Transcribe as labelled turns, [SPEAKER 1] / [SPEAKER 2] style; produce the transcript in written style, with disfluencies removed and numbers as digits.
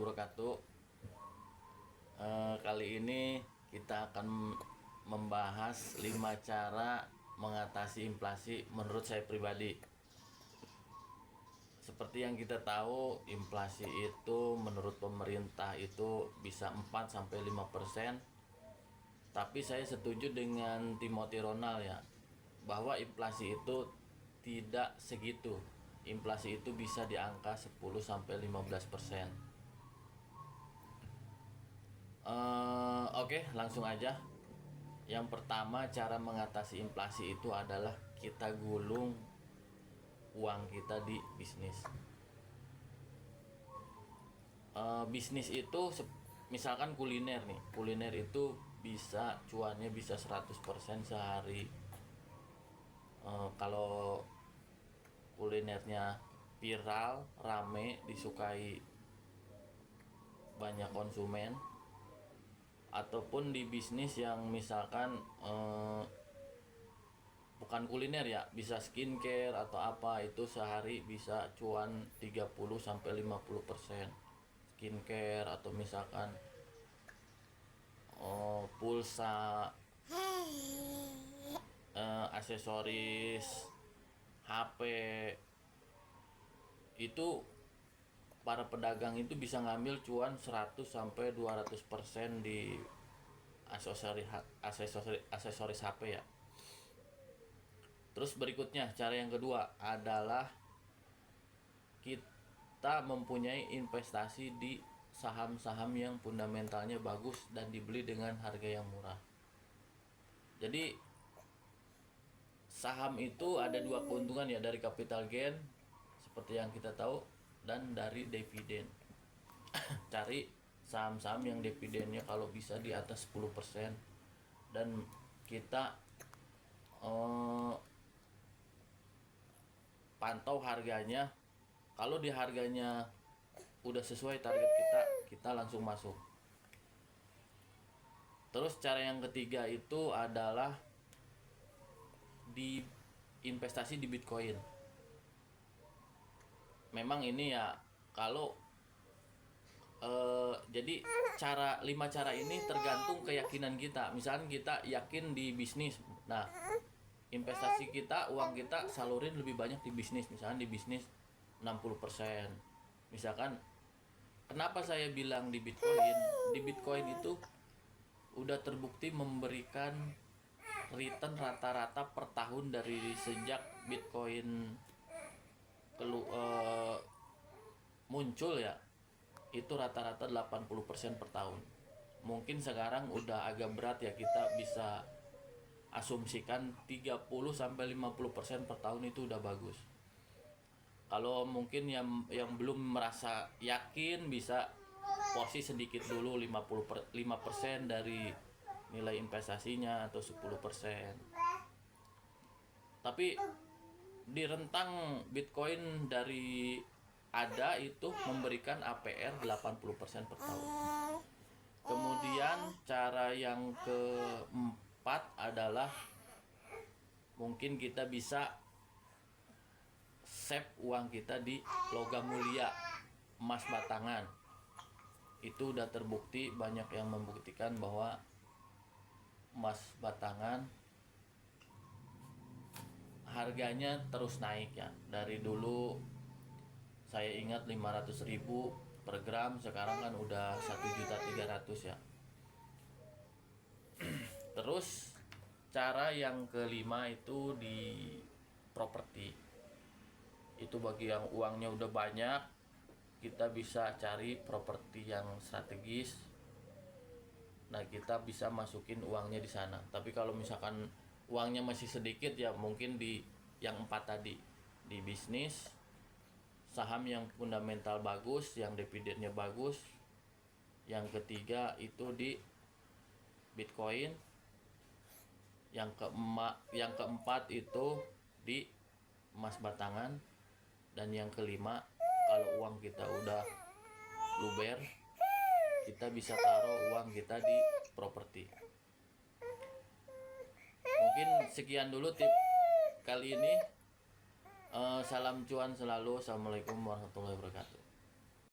[SPEAKER 1] wabarakatuh. Kali ini kita akan membahas 5 cara mengatasi inflasi menurut saya pribadi. Seperti yang kita tahu, inflasi itu menurut pemerintah itu bisa 4-5%. Tapi saya setuju dengan Timothy Ronald ya, bahwa inflasi itu tidak segitu. Inflasi itu bisa di angka 10-15%. Oke, langsung aja. Yang pertama, cara mengatasi inflasi itu adalah kita gulung uang kita di bisnis. Bisnis itu misalkan kuliner nih. Kuliner itu bisa cuannya bisa 100% sehari. Kalau kulinernya viral, rame, disukai banyak konsumen, ataupun di bisnis yang misalkan bukan kuliner ya, bisa skincare atau apa, itu sehari bisa cuan 30-50%. Skincare atau misalkan pulsa, aksesoris, HP, itu para pedagang itu bisa ngambil cuan 100-200% di aksesoris HP ya. Terus berikutnya, cara yang kedua adalah kita mempunyai investasi di saham-saham yang fundamentalnya bagus dan dibeli dengan harga yang murah. Jadi saham itu ada dua keuntungan ya, dari capital gain seperti yang kita tahu dan dari dividen. Cari saham-saham yang dividennya kalau bisa di atas 10%, dan kita pantau harganya. Kalau di harganya udah sesuai target kita langsung masuk. Terus cara yang ketiga itu adalah di investasi di Bitcoin. Memang ini ya, kalau jadi 5 cara ini tergantung keyakinan kita. Misalkan kita yakin di bisnis, nah investasi kita, uang kita salurin lebih banyak di bisnis. Misalkan di bisnis 60%. Misalkan, kenapa saya bilang di Bitcoin? Di Bitcoin itu udah terbukti memberikan return rata-rata per tahun dari sejak Bitcoin muncul ya, itu rata-rata 80% per tahun. Mungkin sekarang udah agak berat ya, kita bisa asumsikan 30-50% per tahun itu udah bagus. Kalau mungkin yang belum merasa yakin, bisa posisi sedikit dulu, 5% dari nilai investasinya atau 10%. Tapi di rentang Bitcoin dari ada itu memberikan APR 80% per tahun. Kemudian cara yang keempat adalah mungkin kita bisa save uang kita di logam mulia, emas batangan. Itu udah terbukti, banyak yang membuktikan bahwa emas batangan harganya terus naik ya. Dari dulu saya ingat 500.000 per gram, sekarang kan udah 1.300.000 ya. Terus cara yang kelima itu di properti. Itu bagi yang uangnya udah banyak, kita bisa cari properti yang strategis. Nah, kita bisa masukin uangnya di sana. Tapi kalau misalkan uangnya masih sedikit ya, mungkin di yang 4 tadi, di bisnis, saham yang fundamental bagus, yang dividennya bagus. Yang ketiga itu di Bitcoin. Yang keempat itu di emas batangan. Dan yang kelima, kalau uang kita udah luber, kita bisa taruh uang kita di properti. Mungkin sekian dulu tip kali ini. Salam cuan selalu. Assalamualaikum warahmatullahi wabarakatuh.